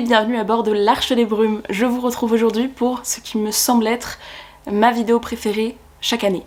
bienvenue à bord de l'Arche des Brumes. Je vous retrouve aujourd'hui pour ce qui me semble être ma vidéo préférée chaque année.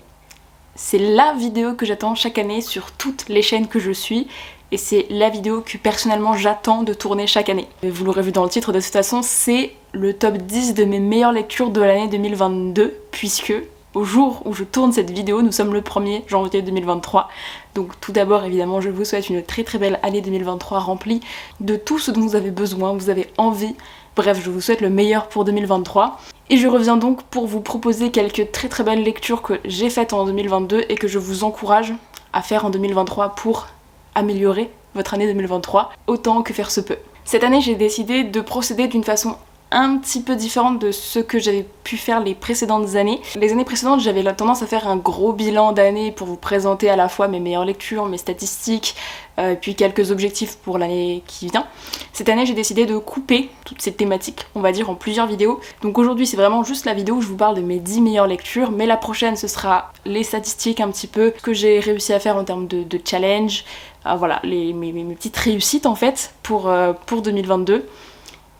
C'est la vidéo que j'attends chaque année sur toutes les chaînes que je suis et c'est la vidéo que personnellement j'attends de tourner chaque année. Vous l'aurez vu dans le titre, de toute façon, c'est le top 10 de mes meilleures lectures de l'année 2022 puisque au jour où je tourne cette vidéo, nous sommes le 1er janvier 2023. Donc tout d'abord, évidemment, je vous souhaite une très belle année 2023 remplie de tout ce dont vous avez besoin, vous avez envie. Bref, je vous souhaite le meilleur pour 2023. Et je reviens donc pour vous proposer quelques très belles lectures que j'ai faites en 2022 et que je vous encourage à faire en 2023 pour améliorer votre année 2023 autant que faire se peut. Cette année, j'ai décidé de procéder d'une façon un petit peu différente de ce que j'avais pu faire les précédentes années. Les années précédentes, j'avais la tendance à faire un gros bilan d'année pour vous présenter à la fois mes meilleures lectures, mes statistiques, puis quelques objectifs pour l'année qui vient. Cette année, j'ai décidé de couper toutes ces thématiques, on va dire, en plusieurs vidéos. Donc aujourd'hui, c'est vraiment juste la vidéo où je vous parle de mes 10 meilleures lectures, mais la prochaine, ce sera les statistiques un petit peu, ce que j'ai réussi à faire en termes de challenge, voilà, mes petites réussites en fait pour 2022.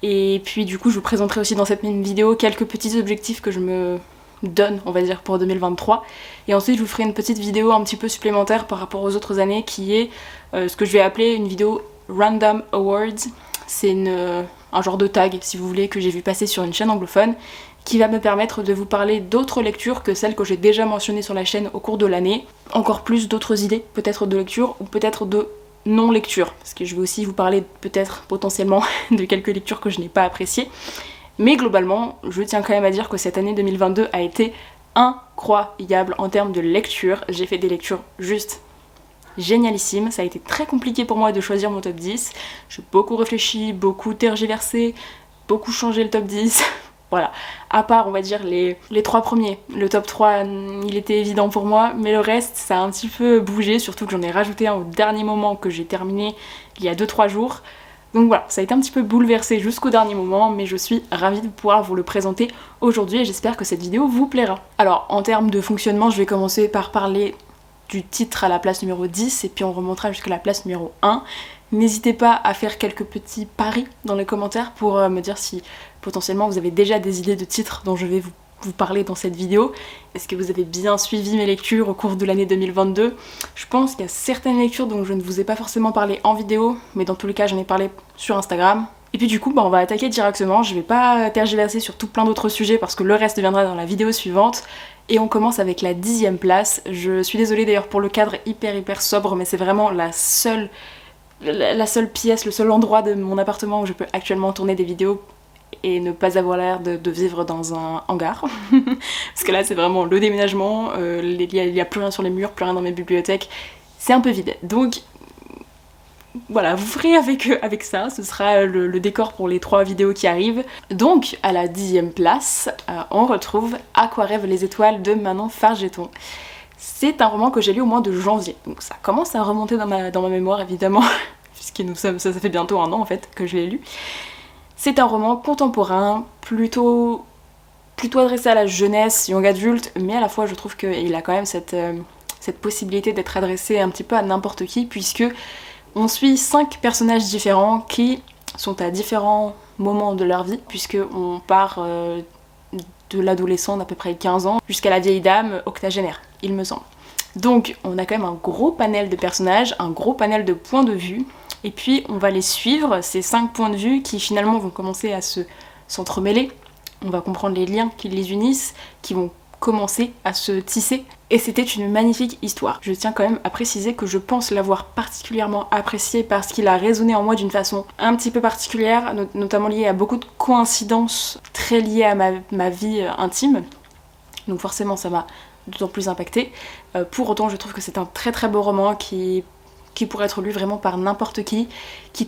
Et puis du coup je vous présenterai aussi dans cette même vidéo quelques petits objectifs que je me donne, on va dire, pour 2023. Et ensuite je vous ferai une petite vidéo un petit peu supplémentaire par rapport aux autres années qui est ce que je vais appeler une vidéo Random Awards. C'est un genre de tag, si vous voulez, que j'ai vu passer sur une chaîne anglophone qui va me permettre de vous parler d'autres lectures que celles que j'ai déjà mentionnées sur la chaîne au cours de l'année. Encore plus d'autres idées, peut-être de lecture ou peut-être de non-lecture, parce que je vais aussi vous parler peut-être potentiellement de quelques lectures que je n'ai pas appréciées. Mais globalement, je tiens quand même à dire que cette année 2022 a été incroyable en termes de lecture. J'ai fait des lectures juste génialissimes. Ça a été très compliqué pour moi de choisir mon top 10. J'ai beaucoup réfléchi, beaucoup tergiversé, beaucoup changé le top 10. Voilà, à part on va dire les 3 premiers. Le top 3 il était évident pour moi, mais le reste ça a un petit peu bougé, surtout que j'en ai rajouté un au dernier moment que j'ai terminé il y a 2-3 jours. Donc voilà, ça a été un petit peu bouleversé jusqu'au dernier moment, mais je suis ravie de pouvoir vous le présenter aujourd'hui et j'espère que cette vidéo vous plaira. Alors en termes de fonctionnement, je vais commencer par parler du titre à la place numéro 10 et puis on remontera jusqu'à la place numéro 1. N'hésitez pas à faire quelques petits paris dans les commentaires pour me dire si potentiellement vous avez déjà des idées de titres dont je vais vous parler dans cette vidéo. Est-ce que vous avez bien suivi mes lectures au cours de l'année 2022 ? Je pense qu'il y a certaines lectures dont je ne vous ai pas forcément parlé en vidéo, mais dans tous les cas j'en ai parlé sur Instagram. Et puis du coup on va attaquer directement, je vais pas tergiverser sur tout plein d'autres sujets parce que le reste viendra dans la vidéo suivante. Et on commence avec la 10e place. Je suis désolée d'ailleurs pour le cadre hyper sobre, mais c'est vraiment la seule pièce, le seul endroit de mon appartement où je peux actuellement tourner des vidéos et ne pas avoir l'air de vivre dans un hangar. Parce que là c'est vraiment le déménagement, il y a plus rien sur les murs, plus rien dans mes bibliothèques, c'est un peu vide. Donc voilà, vous ferez avec ça, ce sera le décor pour les 3 vidéos qui arrivent. Donc à la 10e place, on retrouve À quoi rêvent les étoiles de Manon Fargeton. C'est un roman que j'ai lu au mois de janvier, donc ça commence à remonter dans ma mémoire évidemment, puisque ça fait bientôt 1 an en fait que je l'ai lu. C'est un roman contemporain, plutôt adressé à la jeunesse, young adulte, mais à la fois je trouve qu'il a quand même cette possibilité d'être adressé un petit peu à n'importe qui, puisque on suit 5 personnages différents qui sont à différents moments de leur vie, puisque on part de l'adolescent d'à peu près 15 ans jusqu'à la vieille dame octogénaire, il me semble. Donc on a quand même un gros panel de personnages, un gros panel de points de vue, et puis on va les suivre, ces 5 points de vue qui finalement vont commencer à s'entremêler, on va comprendre les liens qui les unissent, qui vont commencer à se tisser, et c'était une magnifique histoire. Je tiens quand même à préciser que je pense l'avoir particulièrement apprécié parce qu'il a résonné en moi d'une façon un petit peu particulière, notamment liée à beaucoup de coïncidences très liées à ma vie intime, donc forcément ça m'a d'autant plus impacté. Pour autant je trouve que c'est un très beau roman qui pourrait être lu vraiment par n'importe qui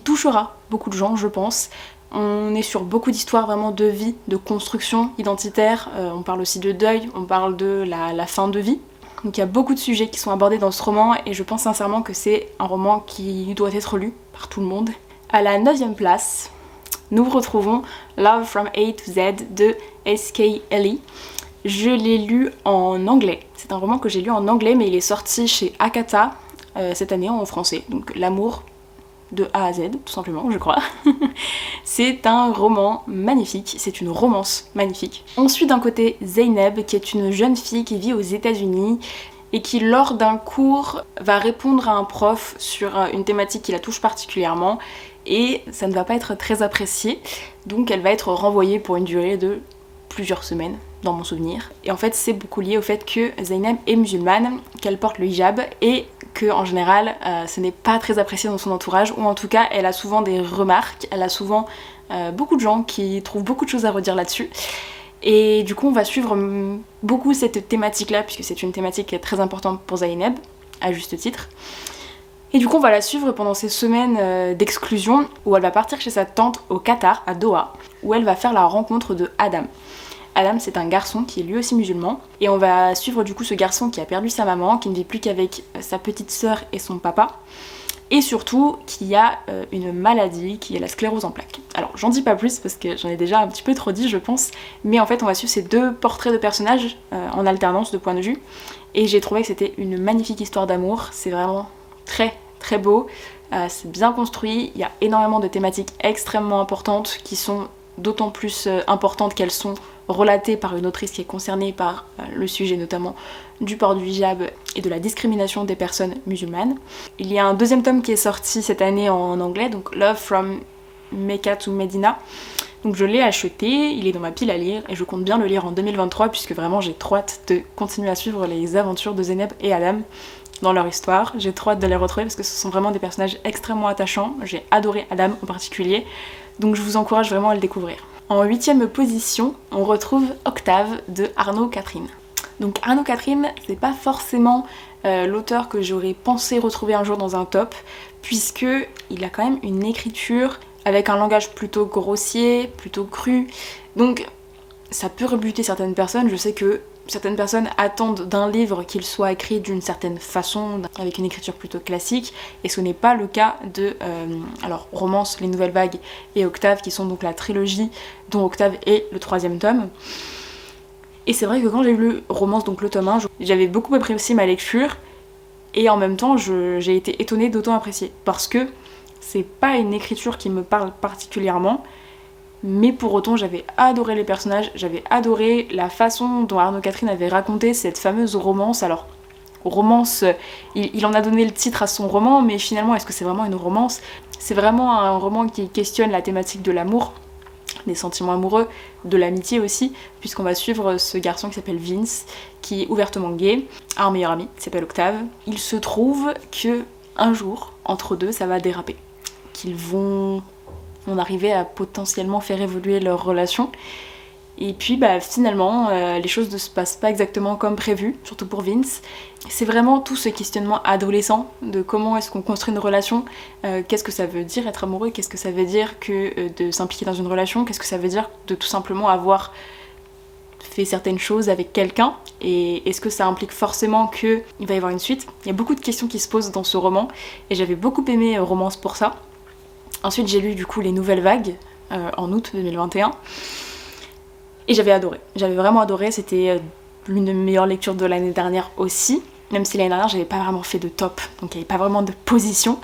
touchera beaucoup de gens je pense. On est sur beaucoup d'histoires vraiment de vie, de construction identitaire, on parle aussi de deuil, on parle de la fin de vie. Donc il y a beaucoup de sujets qui sont abordés dans ce roman et je pense sincèrement que c'est un roman qui doit être lu par tout le monde. À la 9e place, nous retrouvons Love from A to Z de S.K. Ellie. Je l'ai lu en anglais. C'est un roman que j'ai lu en anglais mais il est sorti chez Akata cette année en français. Donc L'amour de A à Z, tout simplement, je crois. C'est un roman magnifique, c'est une romance magnifique. On suit d'un côté Zeynep, qui est une jeune fille qui vit aux États-Unis et qui, lors d'un cours, va répondre à un prof sur une thématique qui la touche particulièrement, et ça ne va pas être très apprécié, donc elle va être renvoyée pour une durée de plusieurs semaines, dans mon souvenir. Et en fait, c'est beaucoup lié au fait que Zeynep est musulmane, qu'elle porte le hijab, et que en général, ce n'est pas très apprécié dans son entourage, ou en tout cas, elle a souvent des remarques, elle a souvent beaucoup de gens qui trouvent beaucoup de choses à redire là-dessus. Et du coup, on va suivre beaucoup cette thématique-là, puisque c'est une thématique très importante pour Zeynep, à juste titre. Et du coup, on va la suivre pendant ces semaines d'exclusion, où elle va partir chez sa tante au Qatar, à Doha, où elle va faire la rencontre de Adam. Adam, c'est un garçon qui est lui aussi musulman, et on va suivre du coup ce garçon qui a perdu sa maman, qui ne vit plus qu'avec sa petite sœur et son papa, et surtout qui a une maladie qui est la sclérose en plaques. Alors j'en dis pas plus parce que j'en ai déjà un petit peu trop dit je pense, mais en fait on va suivre ces deux portraits de personnages en alternance de point de vue, et j'ai trouvé que c'était une magnifique histoire d'amour, c'est vraiment très très beau, c'est bien construit, il y a énormément de thématiques extrêmement importantes qui sont d'autant plus importantes qu'elles sont relatées par une autrice qui est concernée par le sujet notamment du port du hijab et de la discrimination des personnes musulmanes. Il y a un deuxième tome qui est sorti cette année en anglais, donc Love from Mecca to Medina. Donc je l'ai acheté, il est dans ma pile à lire et je compte bien le lire en 2023 puisque vraiment j'ai trop hâte de continuer à suivre les aventures de Zeynep et Adam dans leur histoire. J'ai trop hâte de les retrouver parce que ce sont vraiment des personnages extrêmement attachants. J'ai adoré Adam en particulier, donc je vous encourage vraiment à le découvrir. En 8ème position, on retrouve Octave de Arnaud Catherine. Donc Arnaud Catherine, c'est pas forcément l'auteur que j'aurais pensé retrouver un jour dans un top, puisque il a quand même une écriture avec un langage plutôt grossier, plutôt cru, donc ça peut rebuter certaines personnes. Je sais que certaines personnes attendent d'un livre qu'il soit écrit d'une certaine façon, avec une écriture plutôt classique, et ce n'est pas le cas de Romance, Les Nouvelles Vagues et Octave, qui sont donc la trilogie dont Octave est le 3e tome. Et c'est vrai que quand j'ai lu Romance, donc le tome 1, j'avais beaucoup apprécié ma lecture, et en même temps j'ai été étonnée d'autant apprécier, parce que c'est pas une écriture qui me parle particulièrement, mais pour autant j'avais adoré les personnages, j'avais adoré la façon dont Arnaud Catherine avait raconté cette fameuse romance. Alors romance, il en a donné le titre à son roman, mais finalement est-ce que c'est vraiment une romance? C'est vraiment un roman qui questionne la thématique de l'amour, des sentiments amoureux, de l'amitié aussi, puisqu'on va suivre ce garçon qui s'appelle Vince, qui est ouvertement gay, a un meilleur ami qui s'appelle Octave. Il se trouve que un jour, entre deux, ça va déraper, qu'ils vont arriver à potentiellement faire évoluer leur relation. Et puis finalement, les choses ne se passent pas exactement comme prévu, surtout pour Vince. C'est vraiment tout ce questionnement adolescent de comment est-ce qu'on construit une relation, qu'est-ce que ça veut dire être amoureux, qu'est-ce que ça veut dire que de s'impliquer dans une relation, qu'est-ce que ça veut dire de tout simplement avoir fait certaines choses avec quelqu'un, et est-ce que ça implique forcément qu'il va y avoir une suite. Il y a beaucoup de questions qui se posent dans ce roman, et j'avais beaucoup aimé Romance pour ça. Ensuite j'ai lu du coup Les Nouvelles Vagues en août 2021, et j'avais adoré, j'avais vraiment adoré, c'était l'une de mes meilleures lectures de l'année dernière aussi, même si l'année dernière j'avais pas vraiment fait de top, donc il n'y avait pas vraiment de position,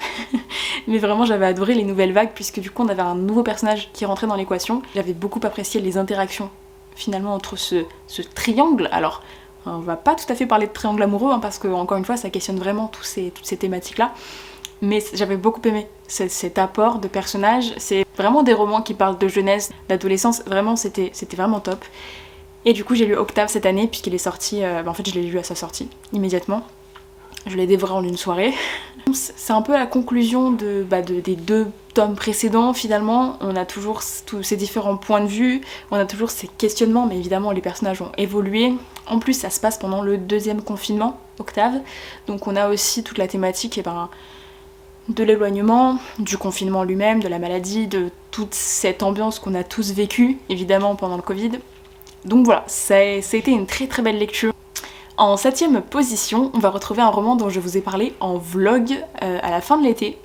mais vraiment j'avais adoré Les Nouvelles Vagues, puisque du coup on avait un nouveau personnage qui rentrait dans l'équation. J'avais beaucoup apprécié les interactions finalement entre ce triangle. Alors on va pas tout à fait parler de triangle amoureux, parce que encore une fois ça questionne vraiment toutes ces thématiques là, mais j'avais beaucoup aimé cet apport de personnages. C'est vraiment des romans qui parlent de jeunesse, d'adolescence, vraiment c'était vraiment top. Et du coup j'ai lu Octave cette année puisqu'il est sorti, en fait je l'ai lu à sa sortie, immédiatement. Je l'ai dévoré en une soirée. C'est un peu la conclusion des deux tomes précédents finalement. On a toujours tous ces différents points de vue, on a toujours ces questionnements, mais évidemment les personnages ont évolué. En plus ça se passe pendant le 2e confinement, Octave, donc on a aussi toute la thématique de l'éloignement, du confinement lui-même, de la maladie, de toute cette ambiance qu'on a tous vécue, évidemment, pendant le Covid. Donc voilà, ça a été une très très belle lecture. En 7ème position, on va retrouver un roman dont je vous ai parlé en vlog à la fin de l'été.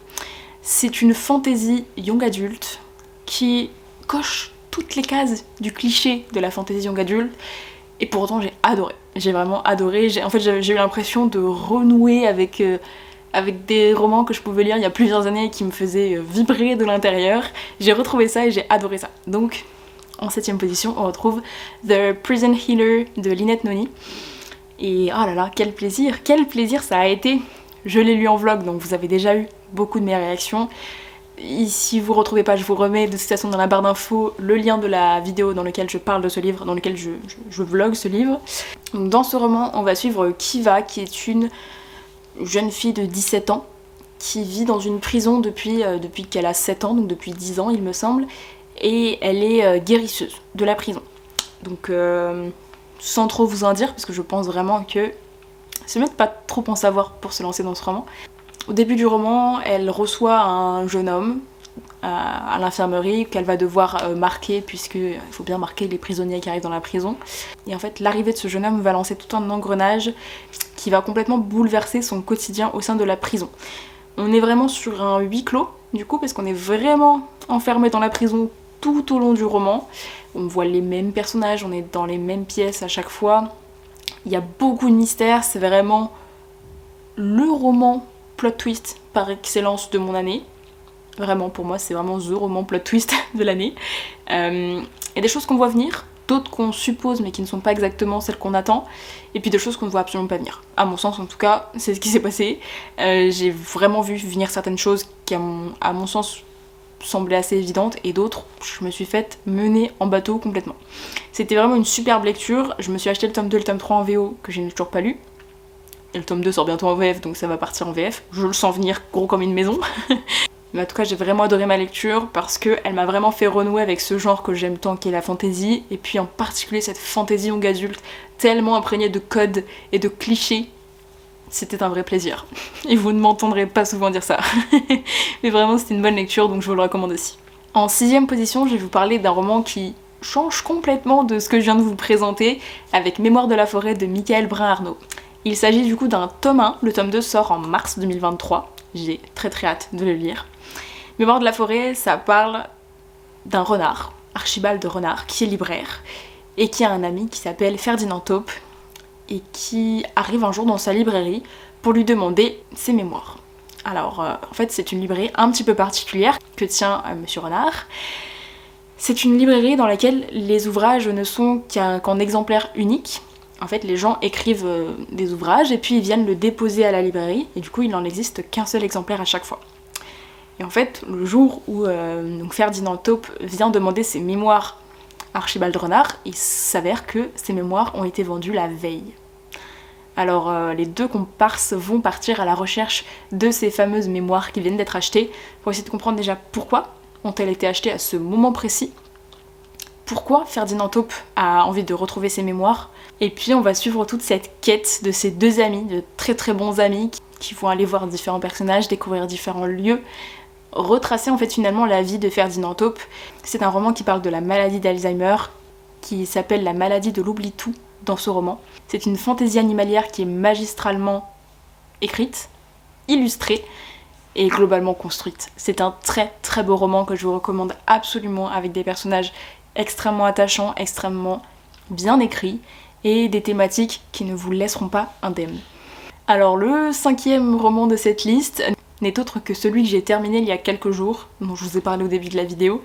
C'est une fantasy young adulte qui coche toutes les cases du cliché de la fantasy young adulte, et pour autant j'ai adoré. J'ai vraiment adoré, en fait j'ai eu l'impression de renouer avec avec des romans que je pouvais lire il y a plusieurs années qui me faisaient vibrer de l'intérieur. J'ai retrouvé ça et j'ai adoré ça. Donc en 7ème position, on retrouve The Prison Healer de Lynette Noni. Et oh là là, quel plaisir ça a été. Je l'ai lu en vlog, donc vous avez déjà eu beaucoup de mes réactions. Et si vous ne retrouvez pas, je vous remets de toute façon dans la barre d'infos le lien de la vidéo dans laquelle je parle de ce livre, dans lequel je vlog ce livre. Donc dans ce roman, on va suivre Kiva, qui est une jeune fille de 17 ans, qui vit dans une prison depuis qu'elle a 7 ans, donc depuis 10 ans il me semble, et elle est guérisseuse de la prison. Donc sans trop vous en dire, parce que je pense vraiment que c'est mieux de pas trop en savoir pour se lancer dans ce roman. Au début du roman, elle reçoit un jeune homme à l'infirmerie qu'elle va devoir marquer, puisqu'il faut bien marquer les prisonniers qui arrivent dans la prison. Et en fait, l'arrivée de ce jeune homme va lancer tout un engrenage qui va complètement bouleverser son quotidien au sein de la prison. On est vraiment sur un huis clos, du coup, parce qu'on est vraiment enfermé dans la prison tout au long du roman. On voit les mêmes personnages, on est dans les mêmes pièces à chaque fois. Il y a beaucoup de mystères, c'est vraiment le roman plot twist par excellence de mon année. Vraiment, pour moi, c'est vraiment the roman plot twist de l'année. Il y a des choses qu'on voit venir, d'autres qu'on suppose mais qui ne sont pas exactement celles qu'on attend, et puis des choses qu'on ne voit absolument pas venir. À mon sens, en tout cas, c'est ce qui s'est passé. J'ai vraiment vu venir certaines choses qui, à mon sens, semblaient assez évidentes, et d'autres, je me suis faite mener en bateau complètement. C'était vraiment une superbe lecture. Je me suis acheté le tome 2 et le tome 3 en VO, que je n'ai toujours pas lu. Et le tome 2 sort bientôt en VF, donc ça va partir en VF. Je le sens venir gros comme une maison. Mais en tout cas, j'ai vraiment adoré ma lecture parce qu'elle m'a vraiment fait renouer avec ce genre que j'aime tant, qui est la fantasy. Et puis en particulier cette fantasy young adulte, tellement imprégnée de codes et de clichés. C'était un vrai plaisir. Et vous ne m'entendrez pas souvent dire ça. Mais vraiment, c'était une bonne lecture, donc je vous le recommande aussi. En 6ème position, je vais vous parler d'un roman qui change complètement de ce que je viens de vous présenter, avec Mémoires de la forêt de Michael Brun-Arnaud. Il s'agit du coup d'un tome 1, le tome 2 sort en mars 2023, j'ai très hâte de le lire. Mémoires de la forêt, ça parle d'un renard, Archibald de Renard, qui est libraire, et qui a un ami qui s'appelle Ferdinand Taupe, et qui arrive un jour dans sa librairie pour lui demander ses mémoires. Alors en fait c'est une librairie un petit peu particulière que tient Monsieur Renard. C'est une librairie dans laquelle les ouvrages ne sont qu'en exemplaire unique. En fait, les gens écrivent des ouvrages et puis ils viennent le déposer à la librairie, et du coup il n'en existe qu'un seul exemplaire à chaque fois. Et en fait, le jour où donc Ferdinand Taupe vient demander ses mémoires à Archibald Renard, il s'avère que ces mémoires ont été vendues la veille. Alors les deux comparses vont partir à la recherche de ces fameuses mémoires qui viennent d'être achetées, pour essayer de comprendre déjà pourquoi ont-elles été achetées à ce moment précis, pourquoi Ferdinand Taupe a envie de retrouver ses mémoires, et puis on va suivre toute cette quête de ces deux amis, de très bons amis, qui vont aller voir différents personnages, découvrir différents lieux, retracer en fait finalement la vie de Ferdinand Taupe. C'est un roman qui parle de la maladie d'Alzheimer, qui s'appelle La maladie de l'oubli-tout dans ce roman. C'est une fantaisie animalière qui est magistralement écrite, illustrée et globalement construite. C'est un très beau roman que je vous recommande absolument, avec des personnages extrêmement attachants, extrêmement bien écrits et des thématiques qui ne vous laisseront pas indemnes. Alors le 5e roman de cette liste n'est autre que celui que j'ai terminé il y a quelques jours, dont je vous ai parlé au début de la vidéo.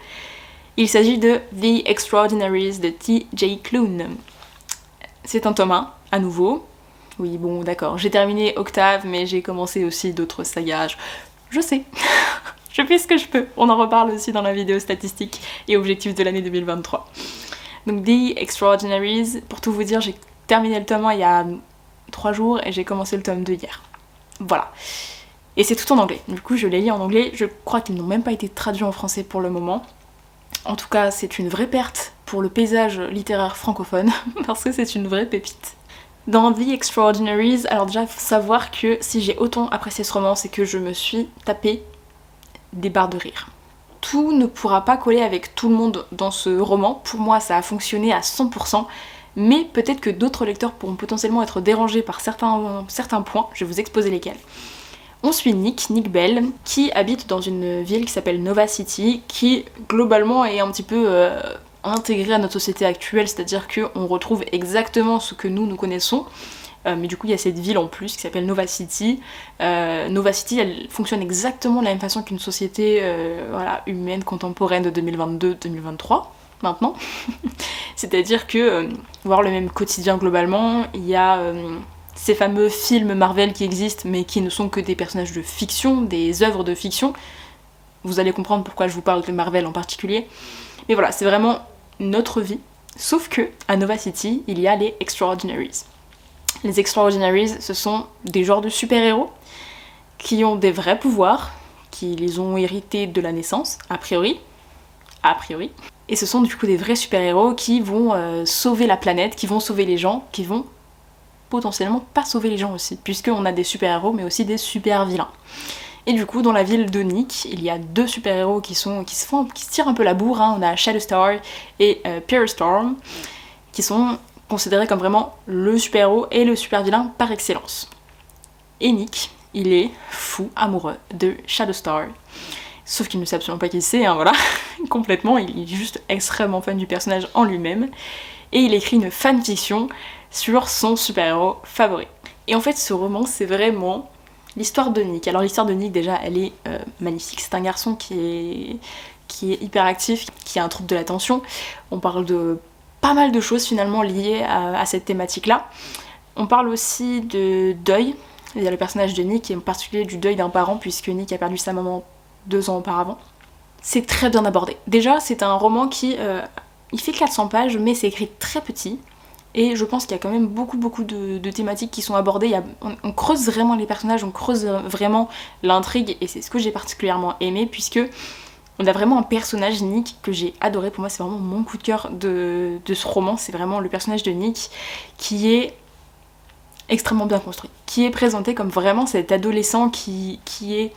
Il s'agit de The Extraordinaries de T.J. Klune. C'est un tome 1, à nouveau. Oui bon d'accord, j'ai terminé Octave, mais j'ai commencé aussi d'autres sagas. Je sais, je fais ce que je peux. On en reparle aussi dans la vidéo statistiques et objectifs de l'année 2023. Donc The Extraordinaries, pour tout vous dire, j'ai terminé le tome 1 il y a 3 jours et j'ai commencé le tome 2 hier. Voilà. Et c'est tout en anglais. Du coup, je les lis en anglais. Je crois qu'ils n'ont même pas été traduits en français pour le moment. En tout cas, c'est une vraie perte pour le paysage littéraire francophone, parce que c'est une vraie pépite. Dans The Extraordinaries, alors déjà, il faut savoir que si j'ai autant apprécié ce roman, c'est que je me suis tapé des barres de rire. Tout ne pourra pas coller avec tout le monde dans ce roman. Pour moi, ça a fonctionné à 100%, mais peut-être que d'autres lecteurs pourront potentiellement être dérangés par certains points. Je vais vous exposer lesquels. On suit Nick Bell, qui habite dans une ville qui s'appelle Nova City, qui globalement est un petit peu intégrée à notre société actuelle, c'est-à-dire qu'on retrouve exactement ce que nous connaissons, mais du coup il y a cette ville en plus qui s'appelle Nova City. Nova City, elle fonctionne exactement de la même façon qu'une société voilà, humaine contemporaine de 2022-2023 maintenant. C'est-à-dire que voir le même quotidien globalement, il y a ces fameux films Marvel qui existent mais qui ne sont que des personnages de fiction, des œuvres de fiction. Vous allez comprendre pourquoi je vous parle de Marvel en particulier. Mais voilà, c'est vraiment notre vie. Sauf que à Nova City, il y a les Extraordinaries. Les Extraordinaries, ce sont des genres de super-héros qui ont des vrais pouvoirs, qui les ont hérités de la naissance, a priori. Et ce sont du coup des vrais super-héros qui vont sauver la planète, qui vont sauver les gens, qui vont potentiellement pas sauver les gens aussi, puisqu'on a des super-héros mais aussi des super-vilains. Et du coup, dans la ville de Nick, il y a deux super-héros qui se tirent un peu la bourre, hein. On a Shadowstar et Pierce Storm, qui sont considérés comme vraiment le super-héros et le super-vilain par excellence. Et Nick, il est fou amoureux de Shadowstar. Sauf qu'il ne sait absolument pas qui c'est, hein, voilà, complètement, il est juste extrêmement fan du personnage en lui-même. Et il écrit une fanfiction sur son super-héros favori. Et en fait, ce roman, c'est vraiment l'histoire de Nick. Alors l'histoire de Nick, déjà, elle est magnifique. C'est un garçon qui est hyperactif, qui a un trouble de l'attention. On parle de pas mal de choses finalement liées à cette thématique-là. On parle aussi de deuil. Il y a le personnage de Nick, et en particulier du deuil d'un parent, puisque Nick a perdu sa maman 2 ans auparavant. C'est très bien abordé. Déjà, c'est un roman qui... il fait 400 pages, mais c'est écrit très petit. Et je pense qu'il y a quand même beaucoup de thématiques qui sont abordées. On creuse vraiment les personnages, on creuse vraiment l'intrigue, et c'est ce que j'ai particulièrement aimé, puisque on a vraiment un personnage, Nick, que j'ai adoré. Pour moi, c'est vraiment mon coup de cœur de ce roman. C'est vraiment le personnage de Nick qui est extrêmement bien construit, qui est présenté comme vraiment cet adolescent qui est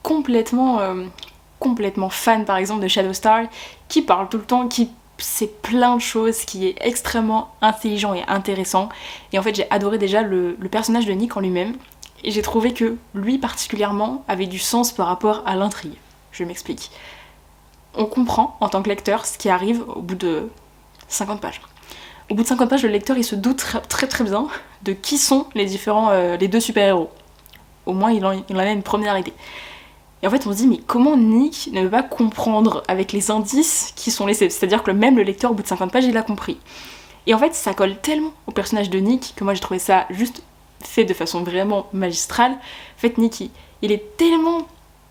complètement fan, par exemple, de Shadowstar, qui parle tout le temps, qui sait plein de choses, qui est extrêmement intelligent et intéressant. Et en fait, j'ai adoré déjà le personnage de Nick en lui-même, et j'ai trouvé que lui particulièrement avait du sens par rapport à l'intrigue. Je m'explique. On comprend en tant que lecteur ce qui arrive au bout de 50 pages. Au bout de 50 pages, le lecteur il se doute très bien de qui sont les deux super-héros. Au moins il en a une première idée. Et en fait on se dit mais comment Nick ne veut pas comprendre avec les indices qui sont laissés. C'est-à-dire que même le lecteur au bout de 50 pages il a compris. Et en fait ça colle tellement au personnage de Nick que moi j'ai trouvé ça juste fait de façon vraiment magistrale. En fait Nick il est tellement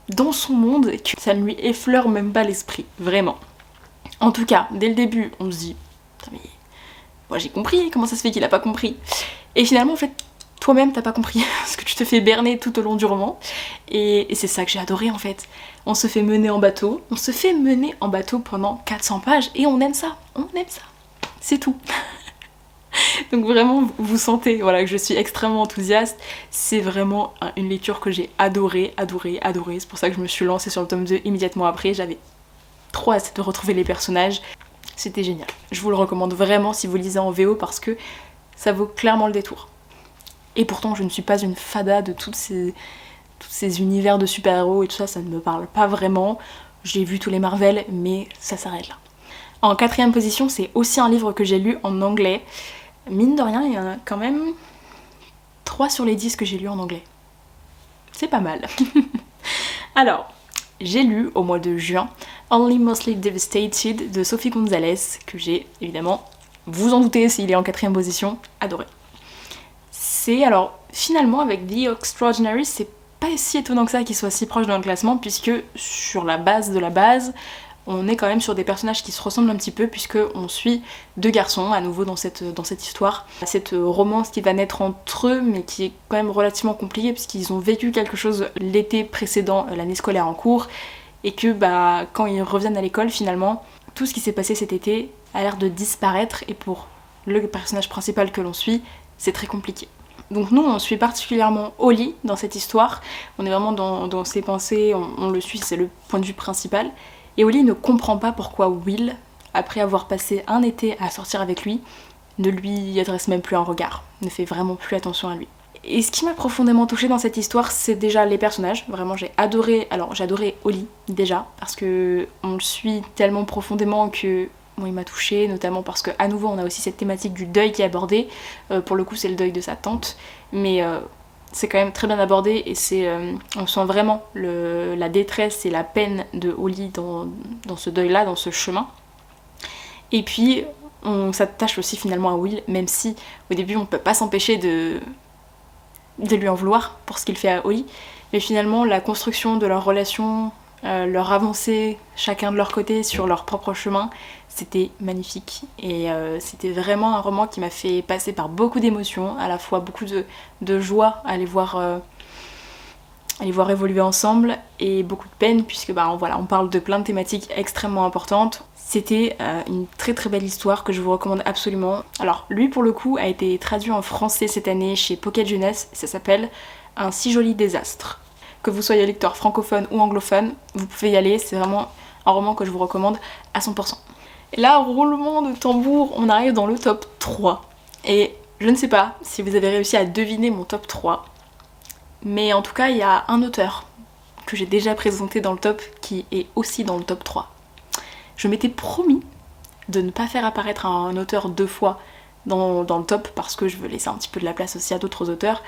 dans son monde que ça ne lui effleure même pas l'esprit, vraiment. En tout cas, dès le début on se dit mais moi j'ai compris, comment ça se fait qu'il a pas compris? Et finalement en fait toi-même t'as pas compris, parce que tu te fais berner tout au long du roman, et c'est ça que j'ai adoré en fait. On se fait mener en bateau, pendant 400 pages, et on aime ça, c'est tout. Donc vraiment vous sentez voilà, que je suis extrêmement enthousiaste, c'est vraiment une lecture que j'ai adorée, c'est pour ça que je me suis lancée sur le tome 2 immédiatement après, j'avais trop hâte de retrouver les personnages, c'était génial. Je vous le recommande vraiment si vous lisez en VO parce que ça vaut clairement le détour. Et pourtant je ne suis pas une fada de tous ces univers de super-héros et tout ça, ça ne me parle pas vraiment. J'ai vu tous les Marvel, mais ça s'arrête là. En 4ème position, c'est aussi un livre que j'ai lu en anglais. Mine de rien, il y en a quand même 3 sur les 10 que j'ai lu en anglais. C'est pas mal. Alors, j'ai lu au mois de juin Only Mostly Devastated de Sophie Gonzalez, que j'ai évidemment, vous en doutez s'il est en 4ème position, adoré. C'est alors finalement avec The Extraordinary, c'est pas si étonnant que ça qu'il soit si proche dans le classement, puisque sur la base de la base, on est quand même sur des personnages qui se ressemblent un petit peu, puisque on suit 2 garçons à nouveau dans cette histoire. Cette romance qui va naître entre eux, mais qui est quand même relativement compliquée, puisqu'ils ont vécu quelque chose l'été précédent, l'année scolaire en cours, et que quand ils reviennent à l'école, finalement, tout ce qui s'est passé cet été a l'air de disparaître, et pour le personnage principal que l'on suit, c'est très compliqué. Donc nous, on suit particulièrement Holly dans cette histoire, on est vraiment dans ses pensées, on le suit, c'est le point de vue principal. Et Holly ne comprend pas pourquoi Will, après avoir passé un été à sortir avec lui, ne lui adresse même plus un regard, ne fait vraiment plus attention à lui. Et ce qui m'a profondément touchée dans cette histoire, c'est déjà les personnages. Vraiment, j'ai adoré Holly déjà, parce que on le suit tellement profondément que moi il m'a touchée, notamment parce que à nouveau on a aussi cette thématique du deuil qui est abordée. Pour le coup c'est le deuil de sa tante, mais c'est quand même très bien abordé et on sent vraiment la détresse et la peine de Holly dans ce deuil là, dans ce chemin. Et puis on s'attache aussi finalement à Will, même si au début on peut pas s'empêcher de lui en vouloir pour ce qu'il fait à Holly, mais finalement la construction de leur relation, leur avancée chacun de leur côté sur leur propre chemin, c'était magnifique. Et c'était vraiment un roman qui m'a fait passer par beaucoup d'émotions, à la fois beaucoup de joie à les voir évoluer ensemble, et beaucoup de peine puisque voilà, on parle de plein de thématiques extrêmement importantes. C'était une très très belle histoire que je vous recommande absolument. Alors lui pour le coup a été traduit en français cette année chez Pocket Jeunesse, ça s'appelle Un si joli désastre. Que vous soyez lecteur francophone ou anglophone, vous pouvez y aller, c'est vraiment un roman que je vous recommande à 100%. Et là, roulement de tambour, on arrive dans le top 3. Et je ne sais pas si vous avez réussi à deviner mon top 3, mais en tout cas il y a un auteur que j'ai déjà présenté dans le top qui est aussi dans le top 3. Je m'étais promis de ne pas faire apparaître un auteur 2 fois dans le top parce que je veux laisser un petit peu de la place aussi à d'autres auteurs,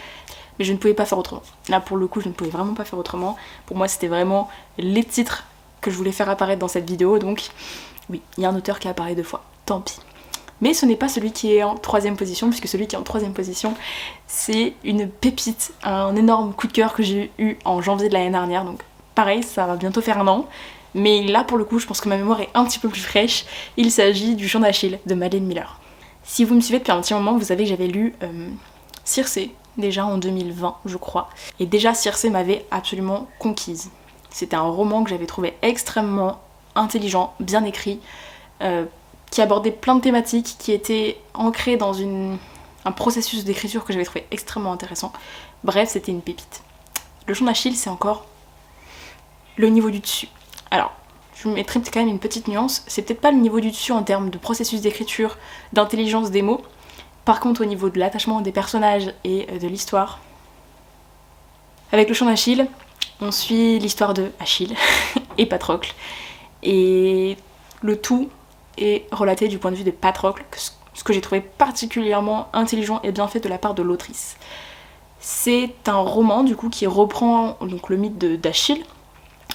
mais je ne pouvais pas faire autrement. Là pour le coup je ne pouvais vraiment pas faire autrement. Pour moi c'était vraiment les titres que je voulais faire apparaître dans cette vidéo, donc oui, il y a un auteur qui apparaît 2 fois, tant pis. Mais ce n'est pas celui qui est en 3ème position, puisque celui qui est en 3ème position, c'est une pépite, un énorme coup de cœur que j'ai eu en janvier de l'année dernière, donc pareil, ça va bientôt faire 1 an. Mais là pour le coup je pense que ma mémoire est un petit peu plus fraîche. Il s'agit du Chant d'Achille de Madeline Miller. Si vous me suivez depuis un petit moment, vous savez que j'avais lu Circé déjà en 2020 je crois. Et déjà Circé m'avait absolument conquise. C'était un roman que j'avais trouvé extrêmement intelligent, bien écrit, qui abordait plein de thématiques, qui était ancré dans un processus d'écriture que j'avais trouvé extrêmement intéressant. Bref, c'était une pépite. Le Chant d'Achille c'est encore le niveau du dessus. Alors, je mettrai quand même une petite nuance, c'est peut-être pas le niveau du dessus en termes de processus d'écriture, d'intelligence des mots. Par contre, au niveau de l'attachement des personnages et de l'histoire, avec le Chant d'Achille, on suit l'histoire de Achille et Patrocle, et le tout est relaté du point de vue de Patrocle, ce que j'ai trouvé particulièrement intelligent et bien fait de la part de l'autrice. C'est un roman du coup qui reprend donc le mythe d'Achille,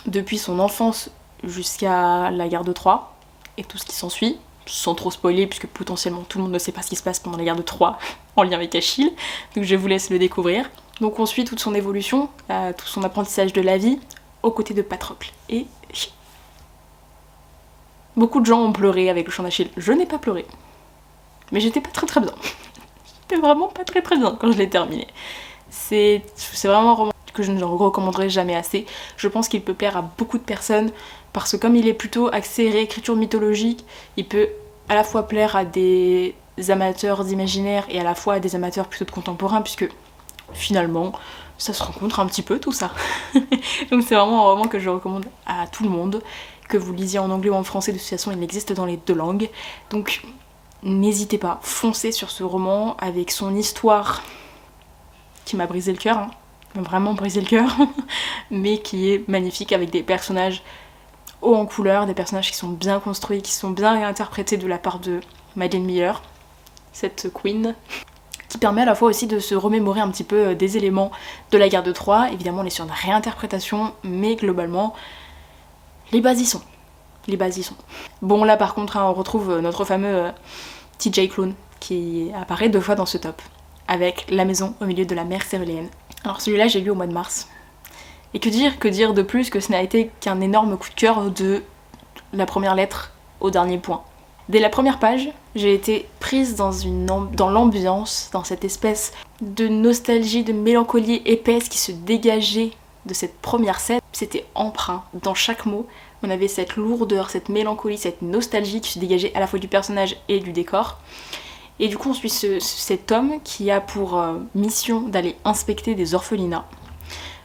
depuis son enfance jusqu'à la guerre de Troie et tout ce qui s'ensuit, sans trop spoiler puisque potentiellement tout le monde ne sait pas ce qui se passe pendant la guerre de Troie en lien avec Achille, donc je vous laisse le découvrir. Donc on suit toute son évolution, tout son apprentissage de la vie aux côtés de Patrocle. Et beaucoup de gens ont pleuré avec le Chant d'Achille, je n'ai pas pleuré, mais j'étais pas très bien. J'étais vraiment pas très bien quand je l'ai terminé. C'est vraiment un roman que je ne recommanderai jamais assez. Je pense qu'il peut plaire à beaucoup de personnes parce que comme il est plutôt axé réécriture mythologique, il peut à la fois plaire à des amateurs d'imaginaire et à la fois à des amateurs plutôt de contemporain, puisque finalement ça se rencontre un petit peu tout ça. Donc c'est vraiment un roman que je recommande à tout le monde, que vous lisiez en anglais ou en français, de toute façon il existe dans les 2 langues. Donc n'hésitez pas, foncez sur ce roman avec son histoire qui m'a brisé le cœur, hein. Vraiment brisé le cœur, mais qui est magnifique avec des personnages hauts en couleur, des personnages qui sont bien construits, qui sont bien réinterprétés de la part de Madeline Miller, cette queen, qui permet à la fois aussi de se remémorer un petit peu des éléments de la guerre de Troie. Évidemment on est sur une réinterprétation, mais globalement les bases y sont. Les bases y sont. Bon là par contre hein, on retrouve notre fameux TJ Klune qui apparaît 2 fois dans ce top, avec La maison au milieu de la mer céruléenne. Alors celui-là j'ai lu au mois de mars. Et que dire de plus que ce n'a été qu'un énorme coup de cœur de la première lettre au dernier point. Dès la première page, j'ai été prise dans l'ambiance, dans cette espèce de nostalgie, de mélancolie épaisse qui se dégageait de cette première scène. C'était empreint dans chaque mot. On avait cette lourdeur, cette mélancolie, cette nostalgie qui se dégageait à la fois du personnage et du décor. Et du coup on suit cet homme qui a pour mission d'aller inspecter des orphelinats.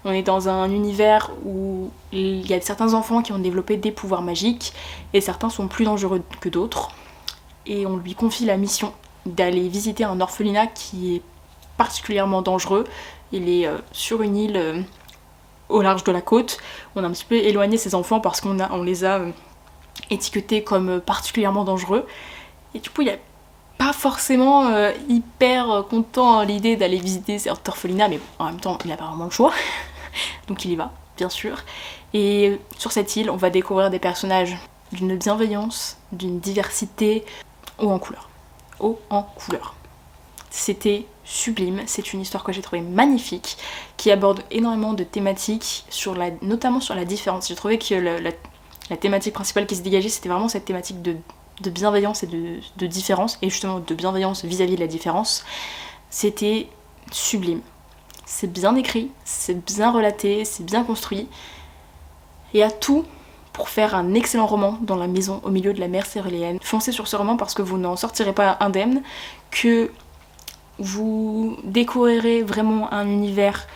On est dans un univers où il y a certains enfants qui ont développé des pouvoirs magiques et certains sont plus dangereux que d'autres. Et on lui confie la mission d'aller visiter un orphelinat qui est particulièrement dangereux. Il est sur une île au large de la côte. On a un petit peu éloigné ces enfants parce qu'on les a étiquetés comme particulièrement dangereux. Et du coup, il n'y a pas forcément hyper content à l'idée d'aller visiter cet orphelinat, mais en même temps, il n'a pas vraiment le choix. Donc il y va, bien sûr. Et sur cette île, on va découvrir des personnages d'une bienveillance, d'une diversité, haut en couleur. Haut en couleur. C'était sublime, c'est une histoire que j'ai trouvée magnifique, qui aborde énormément de thématiques, notamment sur la différence. J'ai trouvé que la thématique principale qui se dégageait, c'était vraiment cette thématique de bienveillance et de différence, et justement de bienveillance vis-à-vis de la différence. C'était sublime. C'est bien écrit, c'est bien relaté, c'est bien construit. Il y a tout pour faire un excellent roman dans la maison au milieu de la mer céruléenne. Foncez sur ce roman parce que vous n'en sortirez pas indemne, que vous découvrirez vraiment un univers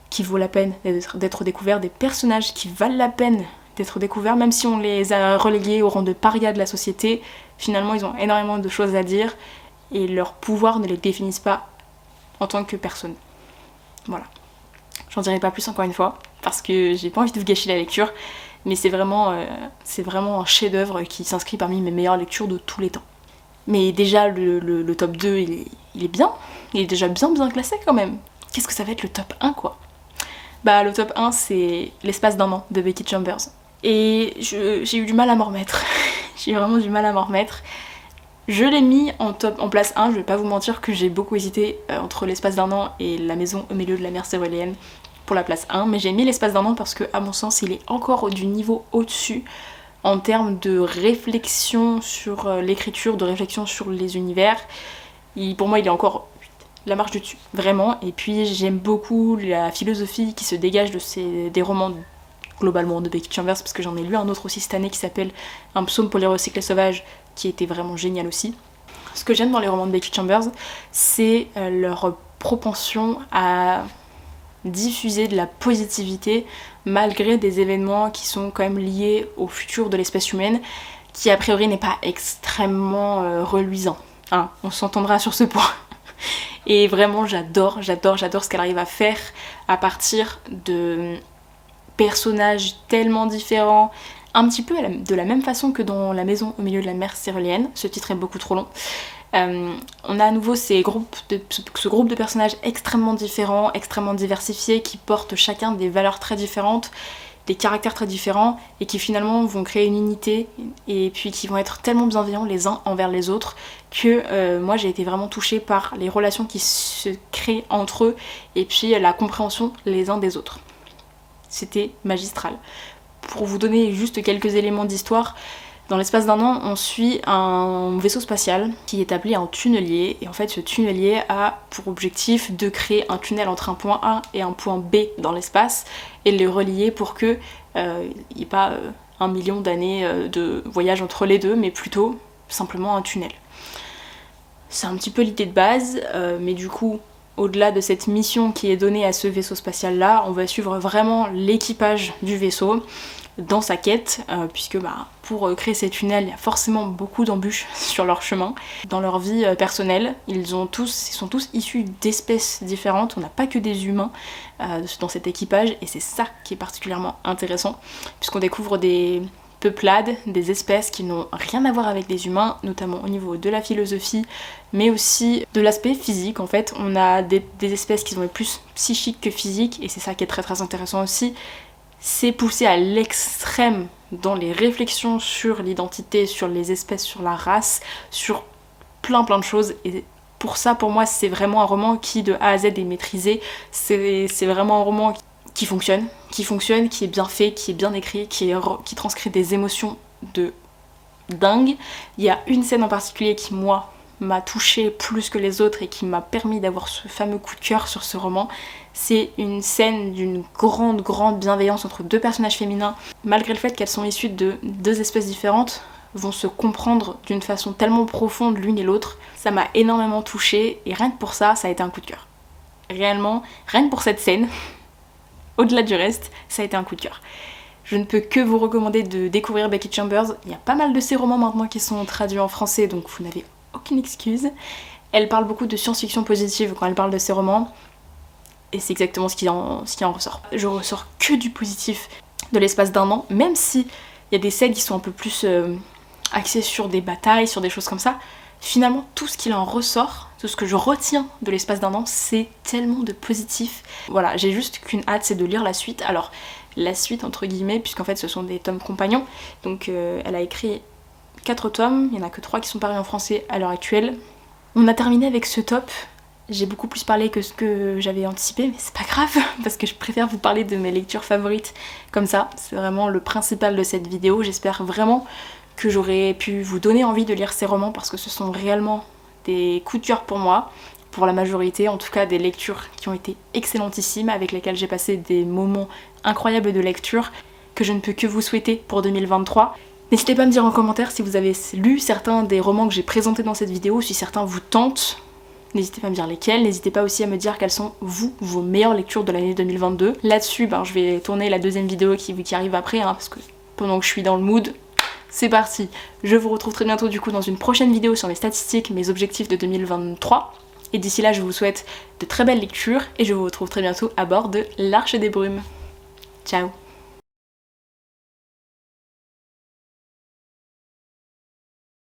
qui vaut la peine d'être découvert, des personnages qui valent la peine d'être découverts, même si on les a relégués au rang de parias de la société. Finalement, ils ont énormément de choses à dire et leur pouvoir ne les définissent pas en tant que personne. Voilà. J'en dirai pas plus encore une fois, parce que j'ai pas envie de vous gâcher la lecture, mais c'est vraiment un chef-d'œuvre qui s'inscrit parmi mes meilleures lectures de tous les temps. Mais déjà, le top 2, il est bien. Il est déjà bien classé quand même. Qu'est-ce que ça va être le top 1, quoi? Bah, le top 1, c'est L'espace d'un an de Becky Chambers. Et j'ai eu du mal à m'en remettre. J'ai vraiment du mal à m'en remettre. Je l'ai mis en place 1, je vais pas vous mentir que j'ai beaucoup hésité entre L'espace d'un an et La maison au milieu de la mer céruléenne pour la place 1, mais j'ai mis L'espace d'un an parce que, à mon sens, il est encore du niveau au-dessus en termes de réflexion sur l'écriture, de réflexion sur les univers. Pour moi, il est encore la marche du dessus, vraiment. Et puis, j'aime beaucoup la philosophie qui se dégage des romans globalement de Becky Chambers, parce que j'en ai lu un autre aussi cette année qui s'appelle Un psaume pour les recyclés sauvages, qui était vraiment génial aussi. Ce que j'aime dans les romans de Becky Chambers, c'est leur propension à diffuser de la positivité malgré des événements qui sont quand même liés au futur de l'espèce humaine, qui a priori n'est pas extrêmement reluisant. Hein, on s'entendra sur ce point. Et vraiment, j'adore ce qu'elle arrive à faire à partir de personnages tellement différents, un petit peu de la même façon que dans La maison au milieu de la mer céruléenne. Ce titre est beaucoup trop long. On a à nouveau ce groupe de personnages extrêmement différents, extrêmement diversifiés, qui portent chacun des valeurs très différentes, des caractères très différents, et qui finalement vont créer une unité, et puis qui vont être tellement bienveillants les uns envers les autres, que moi j'ai été vraiment touchée par les relations qui se créent entre eux, et puis la compréhension les uns des autres. C'était magistral. Pour vous donner juste quelques éléments d'histoire, dans l'espace d'un an, on suit un vaisseau spatial qui est appelé un tunnelier. Et en fait, ce tunnelier a pour objectif de créer un tunnel entre un point A et un point B dans l'espace et les relier pour que il n'y ait pas 1 million d'années de voyage entre les deux, mais plutôt simplement un tunnel. C'est un petit peu l'idée de base, mais du coup, au-delà de cette mission qui est donnée à ce vaisseau spatial-là, on va suivre vraiment l'équipage du vaisseau dans sa quête, puisque pour créer ces tunnels, il y a forcément beaucoup d'embûches sur leur chemin. Dans leur vie personnelle, ils sont tous issus d'espèces différentes, on n'a pas que des humains dans cet équipage, et c'est ça qui est particulièrement intéressant, puisqu'on découvre des peuplades, des espèces qui n'ont rien à voir avec les humains, notamment au niveau de la philosophie, mais aussi de l'aspect physique. En fait, on a des espèces qui sont plus psychiques que physiques, et c'est ça qui est très très intéressant aussi. C'est poussé à l'extrême dans les réflexions sur l'identité, sur les espèces, sur la race, sur plein de choses, et pour ça, pour moi, c'est vraiment un roman qui de A à Z est maîtrisé. C'est vraiment un roman qui fonctionne, qui est bien fait, qui est bien écrit, qui transcrit des émotions de dingue. Il y a une scène en particulier qui, moi, m'a touchée plus que les autres et qui m'a permis d'avoir ce fameux coup de cœur sur ce roman. C'est une scène d'une grande bienveillance entre deux personnages féminins. Malgré le fait qu'elles sont issues de deux espèces différentes, vont se comprendre d'une façon tellement profonde l'une et l'autre. Ça m'a énormément touchée et rien que pour ça, ça a été un coup de cœur. Réellement, rien que pour cette scène, au-delà du reste, ça a été un coup de cœur. Je ne peux que vous recommander de découvrir Becky Chambers. Il y a pas mal de ses romans maintenant qui sont traduits en français, donc vous n'avez aucune excuse. Elle parle beaucoup de science-fiction positive quand elle parle de ses romans, et c'est exactement ce qui en ressort. Je ressors que du positif de l'espace d'un an, même si Il y a des scènes qui sont un peu plus axées sur des batailles, sur des choses comme ça. Finalement, tout ce qu'il en ressort, tout ce que je retiens de l'espace d'un an, c'est tellement de positif. Voilà, j'ai juste qu'une hâte, c'est de lire la suite. Alors, la suite entre guillemets, puisqu'en fait ce sont des tomes compagnons. Donc elle a écrit 4 tomes, il n'y en a que 3 qui sont parus en français à l'heure actuelle. On a terminé avec ce top. J'ai beaucoup plus parlé que ce que j'avais anticipé, mais c'est pas grave, parce que je préfère vous parler de mes lectures favorites comme ça. C'est vraiment le principal de cette vidéo. J'espère vraiment que j'aurai pu vous donner envie de lire ces romans, parce que ce sont réellement des coups de cœur pour moi, pour la majorité, en tout cas des lectures qui ont été excellentissimes, avec lesquelles j'ai passé des moments incroyables de lecture, que je ne peux que vous souhaiter pour 2023. N'hésitez pas à me dire en commentaire si vous avez lu certains des romans que j'ai présentés dans cette vidéo, si certains vous tentent. N'hésitez pas à me dire lesquels, n'hésitez pas aussi à me dire quelles sont vos meilleures lectures de l'année 2022. Là-dessus, je vais tourner la deuxième vidéo qui arrive après, parce que pendant que je suis dans le mood, c'est parti. Je vous retrouve très bientôt du coup dans une prochaine vidéo sur mes statistiques, mes objectifs de 2023. Et d'ici là, je vous souhaite de très belles lectures et je vous retrouve très bientôt à bord de l'Arche des Brumes. Ciao!